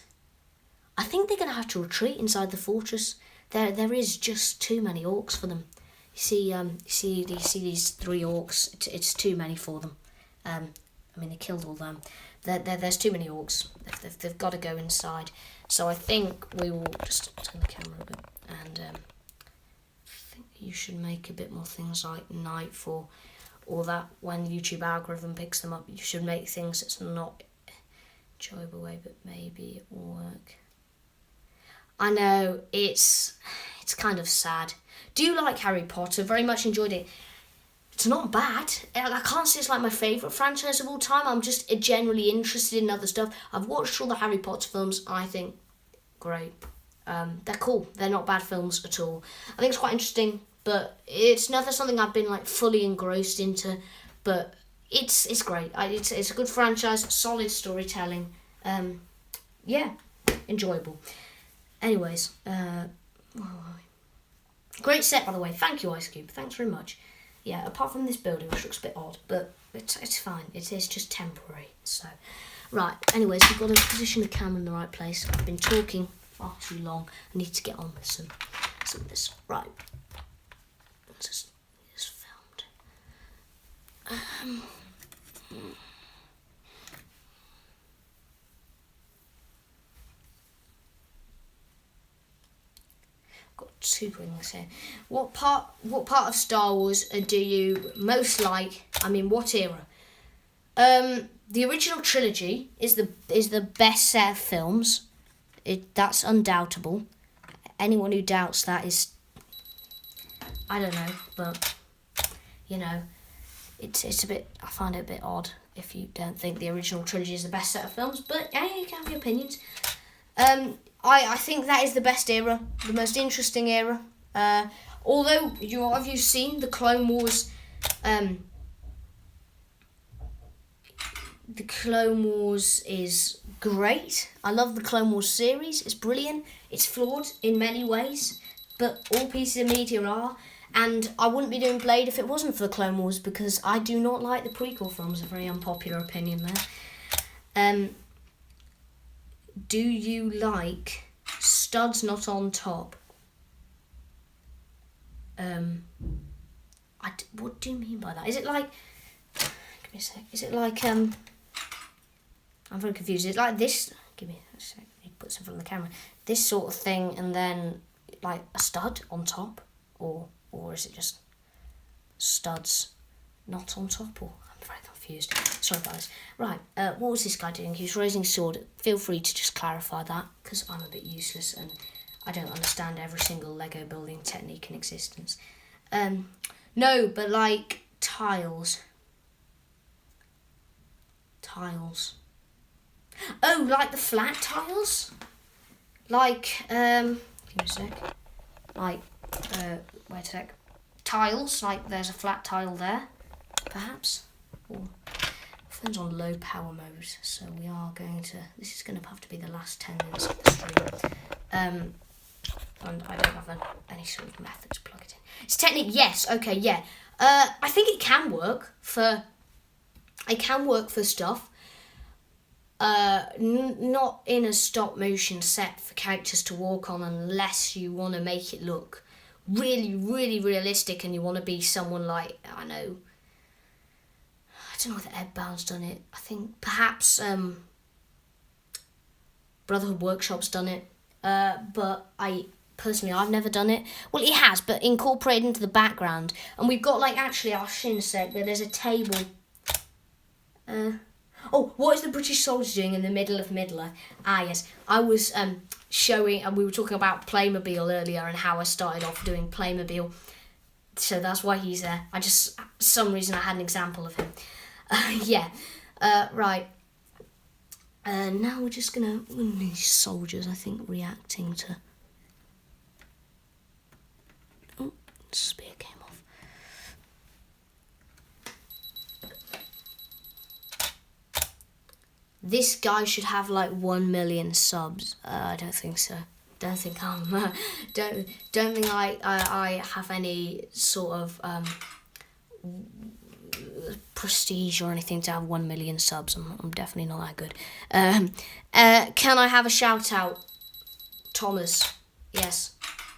I think they're going to have to retreat inside the fortress. There is just too many orcs for them. You see these 3 orcs. It's too many for them. I mean, they killed all them. There's too many orcs. They've got to go inside. So I think we will just turn the camera a bit, and I think you should make a bit more things like Nightfall, or that when the YouTube algorithm picks them up, you should make things that's not enjoyable way, but maybe it will work. I know, it's kind of sad. Do you like Harry Potter? Very much enjoyed it. It's not bad. I can't say it's like my favourite franchise of all time. I'm just generally interested in other stuff. I've watched all the Harry Potter films. I think great. They're cool. They're not bad films at all. I think it's quite interesting, but it's never something I've been like fully engrossed into. But it's great. It's a good franchise. Solid storytelling. Yeah, enjoyable. Anyways, great set, by the way. Thank you, Ice Cube. Thanks very much. Yeah, apart from this building, which looks a bit odd, but it's fine. It is just temporary. So, right. Anyways, we've got to position the camera in the right place. I've been talking far too long. I need to get on with some of this. Right. It's filmed. Got 2 things here. What part of Star Wars do you most like? I mean, what era? The original trilogy is the best set of films. That's undoubtable. Anyone who doubts that is, I don't know, but you know, it's a bit. I find it a bit odd if you don't think the original trilogy is the best set of films. But yeah, you can have your opinions. I think that is the best era, the most interesting era. Although have you seen the Clone Wars? The Clone Wars is great. I love the Clone Wars series. It's brilliant. It's flawed in many ways, but all pieces of media are. And I wouldn't be doing Blade if it wasn't for the Clone Wars, because I do not like the prequel films. A very unpopular opinion there. Do you like studs not on top? What do you mean by that? Is it like... Give me a sec. Is it like... I'm very confused. Is it like this? Give me a sec. You put something on the camera. This sort of thing, and then like a stud on top? Or is it just studs not on top? Or I'm very confused. Sorry guys. Right, what was this guy doing? He was raising his sword. Feel free to just clarify that, because I'm a bit useless and I don't understand every single Lego building technique in existence. No, but like tiles. Oh, like the flat tiles? Like, give me a sec. Like, wait a sec. tiles, like there's a flat tile there, perhaps. Or phone's on low power mode, so we are going to. This is going to have to be the last 10 minutes of the stream. And I don't have any sort of method to plug it in. It's technique, yes, okay, yeah. I think it can work for. It can work for stuff. Not in a stop motion set for characters to walk on, unless you want to make it look really, really realistic and you want to be someone like, I don't know whether Edbound's done it. I think perhaps Brotherhood Workshop's done it. But I've never done it. Well, it has, but incorporated into the background. And we've got, like, actually, I'll show you in a sec, but there's a table. What is the British soldier doing in the middle of Midler? Yes. I was showing, and we were talking about Playmobil earlier and how I started off doing Playmobil. So that's why he's there. For some reason, I had an example of him. Right. Now we're just gonna, these soldiers, I think, reacting to... Oh, spear came off. This guy should have like 1 million subs. I don't think so. Don't think don't think I have any sort of prestige or anything to have 1 million subs. I'm definitely not that good. Can I have a shout out? Thomas. Yes.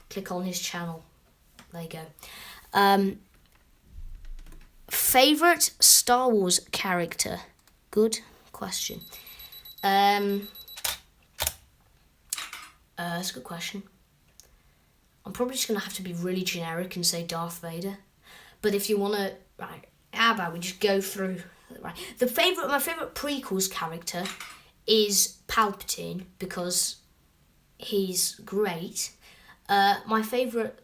Click on his channel. There you go. Favorite Star Wars character? Good question. That's a good question. I'm probably just gonna have to be really generic and say Darth Vader. But if you wanna, right, how about we just go through, right? My favorite prequels character is Palpatine because he's great. My favorite,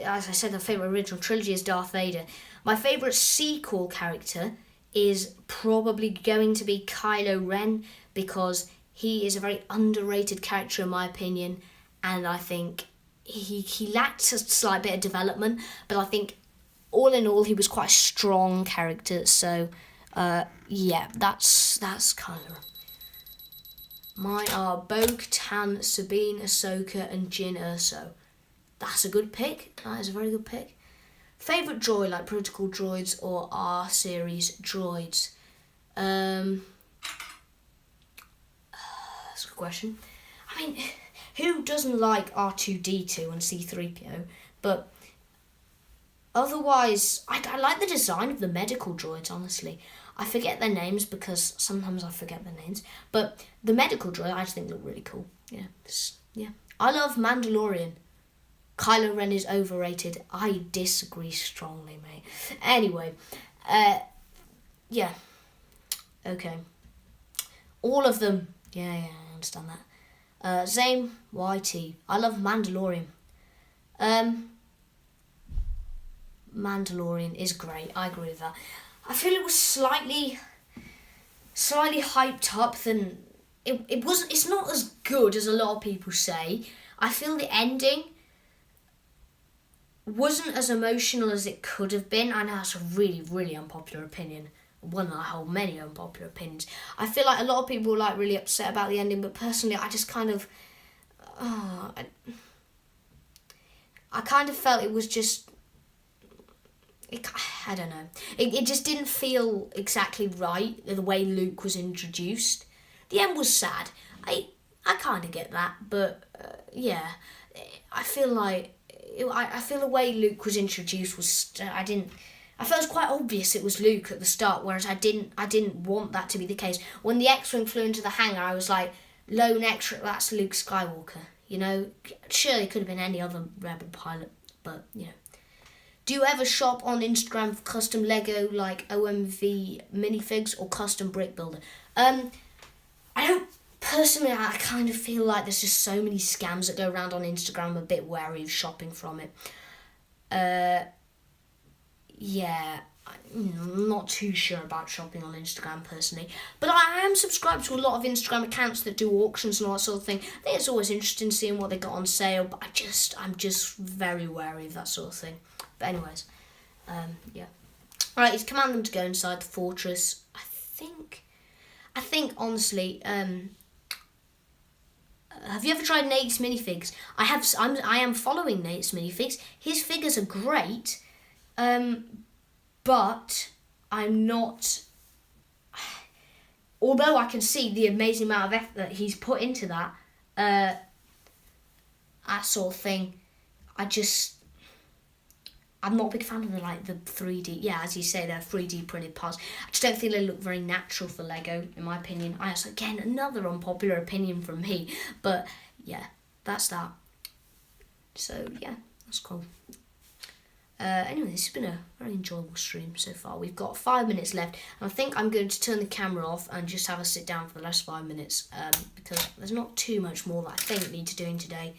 as I said, the favorite original trilogy is Darth Vader. My favorite sequel character is probably going to be Kylo Ren because he is a very underrated character in my opinion, and I think he lacks a slight bit of development, but I think all in all he was quite a strong character. So yeah, that's Kylo. Mine are Bo-Katan, Sabine, Ahsoka, and Jyn Erso. That's a good pick. That is a very good pick. Favourite droid, like protocol droids or R-series droids? That's a good question. I mean, who doesn't like R2-D2 and C-3PO? But otherwise, I like the design of the medical droids, honestly. I forget their names because sometimes I forget their names. But the medical droid, I just think look really cool. Yeah. I love Mandalorian. Kylo Ren is overrated. I disagree strongly, mate. Anyway, yeah. Okay. All of them. Yeah, I understand that. Zane YT. I love Mandalorian. Mandalorian is great. I agree with that. I feel it was slightly hyped up than it was. It's not as good as a lot of people say. I feel the ending wasn't as emotional as it could have been. I know that's a really, really unpopular opinion. One that I hold many unpopular opinions. I feel like a lot of people were like really upset about the ending, but personally I just kind of I kind of felt it was just I don't know. It just didn't feel exactly right the way Luke was introduced. The end was sad. I kind of get that, but yeah, I feel like I feel the way Luke was introduced was I felt it was quite obvious it was Luke at the start, whereas I didn't want that to be the case. When the X-Wing flew into the hangar, I was like, lone X-Wing, that's Luke Skywalker. You know, sure, it could have been any other Rebel pilot, but you know. Do you ever shop on Instagram for custom Lego like OMV minifigs or custom brick builder? I don't personally. I kind of feel like there's just so many scams that go around on Instagram. I'm a bit wary of shopping from it. Yeah, I'm not too sure about shopping on Instagram personally, but I am subscribed to a lot of Instagram accounts that do auctions and all that sort of thing. I think it's always interesting seeing what they got on sale, but I'm just very wary of that sort of thing. But anyways, yeah. Right, he's commanding them to go inside the fortress. I think honestly, have you ever tried Nate's minifigs? I am following Nate's minifigs. His figures are great, but I'm not. Although I can see the amazing amount of effort that he's put into that sort of thing, I'm not a big fan of the 3D. Yeah, as you say, they're 3D printed parts. I just don't think they look very natural for Lego, in my opinion. Again, another unpopular opinion from me, but yeah, that's that. So yeah, that's cool. Anyway, this has been a very enjoyable stream so far. We've got 5 minutes left, and I think I'm going to turn the camera off and just have a sit down for the last 5 minutes, because there's not too much more that I think need to doing today.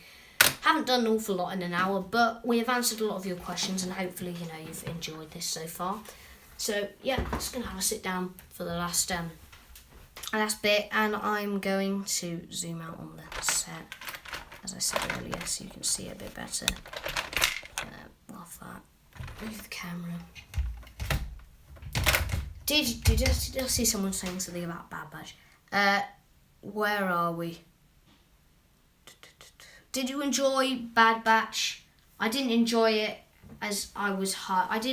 Haven't done an awful lot in an hour, but we have answered a lot of your questions, and hopefully, you've enjoyed this so far. So yeah, I'm just going to have a sit down for the last bit, and I'm going to zoom out on the set, as I said earlier, so you can see it a bit better. Off that. Move the camera. Did I see someone saying something about Bad Batch? Where are we? Did you enjoy Bad Batch? I didn't enjoy it as I was hyped.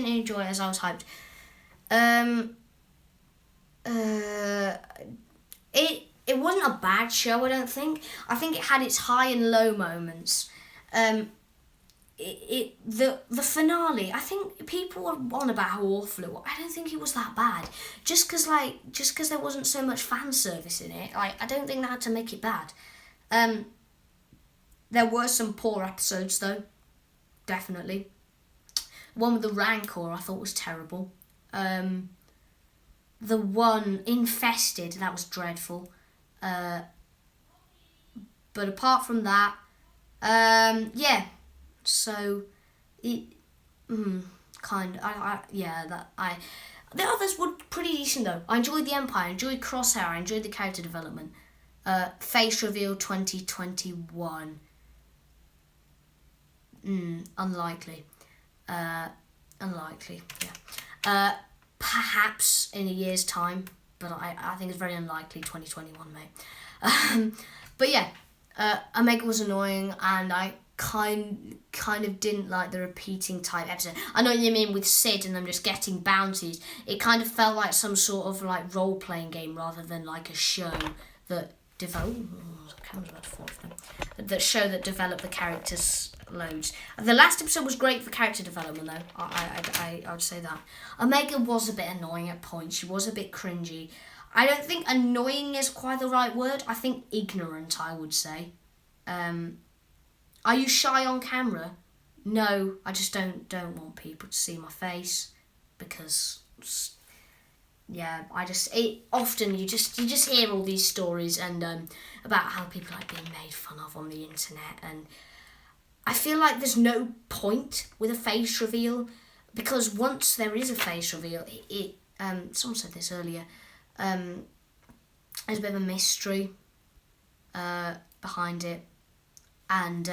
It wasn't a bad show, I don't think. I think it had its high and low moments. The finale, I think people were on about how awful it was. I don't think it was that bad. Just because there wasn't so much fan service in it, I don't think that had to make it bad. There were some poor episodes though, definitely. One with the Rancor I thought was terrible. The one Infested, that was dreadful. But apart from that, yeah. So, the others were pretty decent though. I enjoyed the Empire, I enjoyed Crosshair, I enjoyed the character development. Face reveal 2021. Unlikely. Unlikely, yeah. Perhaps in a year's time, but I think it's very unlikely 2021, mate. But yeah, Omega was annoying, and I kind of didn't like the repeating type episode. I know what you mean with Sid and them just getting bounties. It kind of felt like some sort of role-playing game rather than like a show that developed the characters loads. The last episode was great for character development though. I would say that. Omega was a bit annoying at points. She was a bit cringy. I don't think annoying is quite the right word. I think ignorant, I would say. Are you shy on camera? No, I just don't want people to see my face, because yeah, often you just hear all these stories and about how people are being made fun of on the internet, and I feel like there's no point with a face reveal, because once there is a face reveal, it someone said this earlier, there's a bit of a mystery behind it. And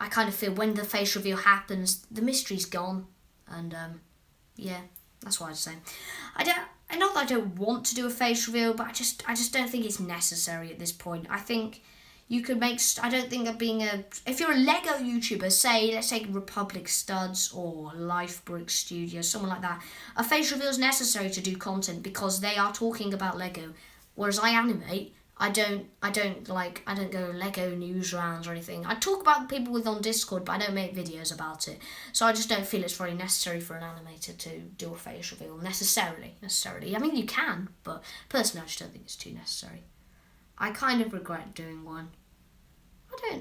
I kind of feel when the face reveal happens, the mystery's gone. And yeah, that's what I'd say. Not that I don't want to do a face reveal, but I just don't think it's necessary at this point. I think you could make. I don't think that if you're a Lego YouTuber, let's say Republic Studs or Life Brick Studio, someone like that, a face reveal is necessary to do content because they are talking about Lego. Whereas I animate. I don't go Lego news rounds or anything. I talk about people on Discord, but I don't make videos about it. So I just don't feel it's very necessary for an animator to do a face reveal necessarily. I mean, you can, but personally, I just don't think it's too necessary. I kind of regret doing one. I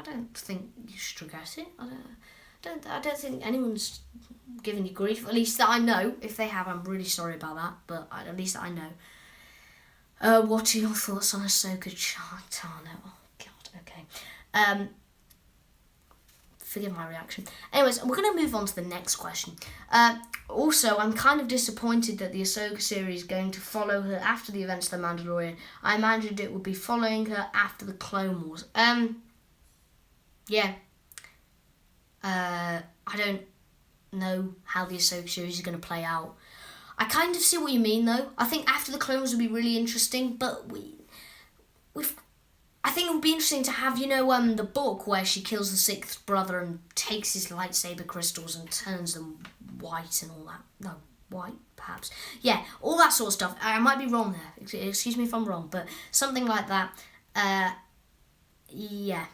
don't think you should regret it. I don't think anyone's given you grief, at least that I know. If they have, I'm really sorry about that, but at least that I know. What are your thoughts on Ahsoka Tano? Oh, God, okay. forgive my reaction. Anyways, we're going to move on to the next question. Also, I'm kind of disappointed that the Ahsoka series is going to follow her after the events of The Mandalorian. I imagined it would be following her after the Clone Wars. Yeah. I don't know how the Ahsoka series is going to play out. I kind of see what you mean, though. I think after the Clone Wars would be really interesting, but I think it would be interesting to have, the book where she kills the sixth brother and takes his lightsaber crystals and turns them white and all that. No, white, perhaps. Yeah, all that sort of stuff. I might be wrong there. Excuse me if I'm wrong, but something like that. Yeah.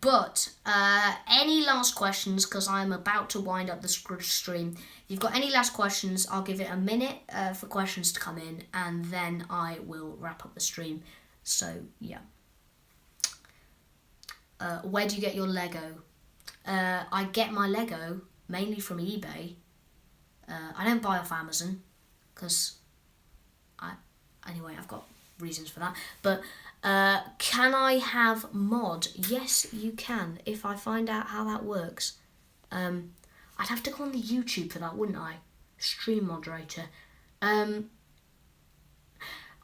But any last questions, because I'm about to wind up the stream. If you've got any last questions, I'll give it a minute for questions to come in, and then I will wrap up the stream. So, yeah. Where do you get your Lego? I get my Lego mainly from eBay. I don't buy off Amazon, because I've got reasons for that. But can I have mod? Yes, you can, if I find out how that works. I'd have to go on the YouTube for that, wouldn't I? Stream moderator. I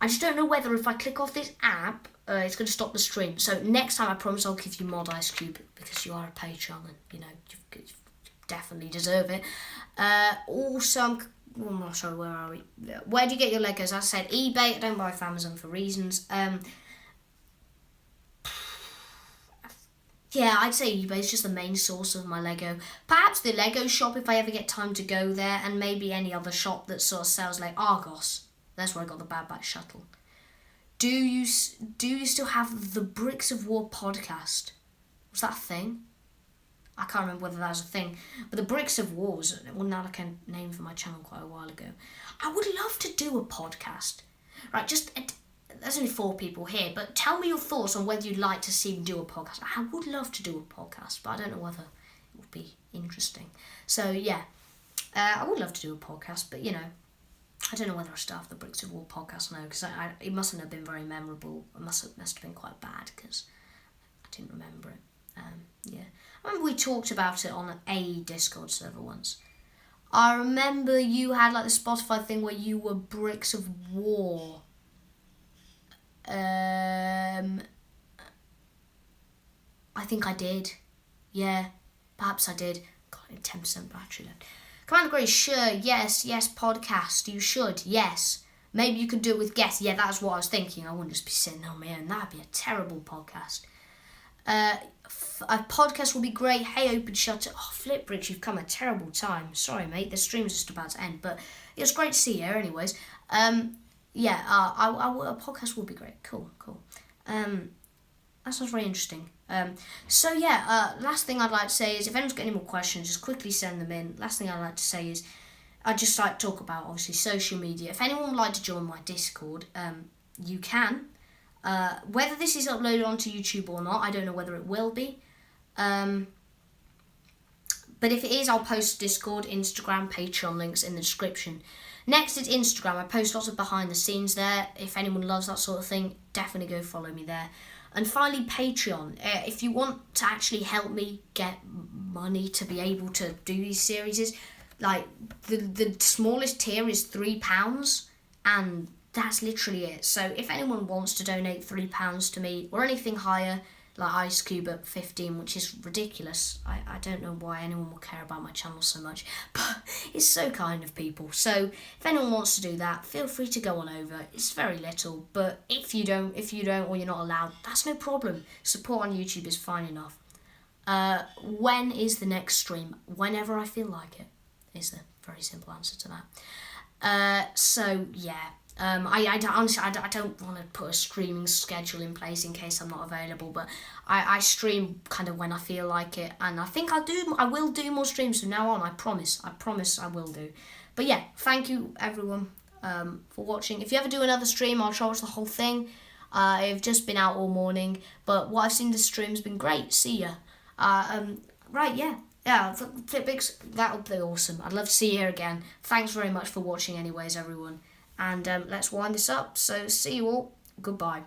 just don't know whether if I click off this app, it's going to stop the stream. So next time, I promise I'll give you mod Ice Cube, because you are a Patreon and, you definitely deserve it. Also, I'm not sure, where are we? Where do you get your Legos? As I said, eBay. I don't buy off Amazon for reasons. Yeah, I'd say eBay is just the main source of my Lego. Perhaps the Lego shop if I ever get time to go there, and maybe any other shop that sort of sells like Argos. That's where I got the Bad Batch shuttle. Do you still have the Bricks of War podcast? Was that a thing? I can't remember whether that was a thing. But the Bricks of War was like a name for my channel quite a while ago. I would love to do a podcast. Right, there's only 4 people here, but tell me your thoughts on whether you'd like to see me do a podcast. I would love to do a podcast, but I don't know whether it would be interesting. So, yeah, I would love to do a podcast, but, I don't know whether I still have the Bricks of War podcast now, because it mustn't have been very memorable. It must have been quite bad, because I didn't remember it. Yeah. I remember we talked about it on a Discord server once. I remember you had like the Spotify thing where you were Bricks of War. I think I did. Yeah, perhaps I did. Got 10% battery left. Commander Grace, sure, yes, podcast, you should, yes. Maybe you could do it with guests. Yeah, that's what I was thinking. I wouldn't just be sitting on my own. That'd be a terrible podcast. A podcast will be great. Hey, OpenShutter. Oh, Flipbricks, you've come a terrible time. Sorry, mate. The stream's just about to end, but it was great to see you anyways. Yeah, a podcast will be great. Cool. That sounds very interesting. So yeah, last thing I'd like to say is if anyone's got any more questions, just quickly send them in. Last thing I'd like to say is I'd just like to talk about, obviously, social media. If anyone would like to join my Discord, you can. Whether this is uploaded onto YouTube or not, I don't know whether it will be. But if it is, I'll post Discord, Instagram, Patreon links in the description. Next, it's Instagram. I post lots of behind the scenes there. If anyone loves that sort of thing, definitely go follow me there. And finally, Patreon. If you want to actually help me get money to be able to do these series, like the smallest tier is £3, and that's literally it. So if anyone wants to donate £3 to me, or anything higher, like Ice Cube at 15, which is ridiculous. I don't know why anyone will care about my channel so much, but it's so kind of people. So if anyone wants to do that, feel free to go on over. It's very little, but if you don't, or you're not allowed, that's no problem. Support on YouTube is fine enough. When is the next stream? Whenever I feel like it, is the very simple answer to that. So yeah. Honestly, I don't want to put a streaming schedule in place in case I'm not available, but I stream kind of when I feel like it, and I think I will do more streams from now on. I promise I will do. But yeah, thank you everyone for watching. If you ever do another stream, I'll try to watch the whole thing. I've just been out all morning, but what I've seen the stream's been great. See ya. Right, yeah. Flipbix, that'll be awesome. I'd love to see you here again. Thanks very much for watching anyways, everyone. And let's wind this up. So see you all. Goodbye.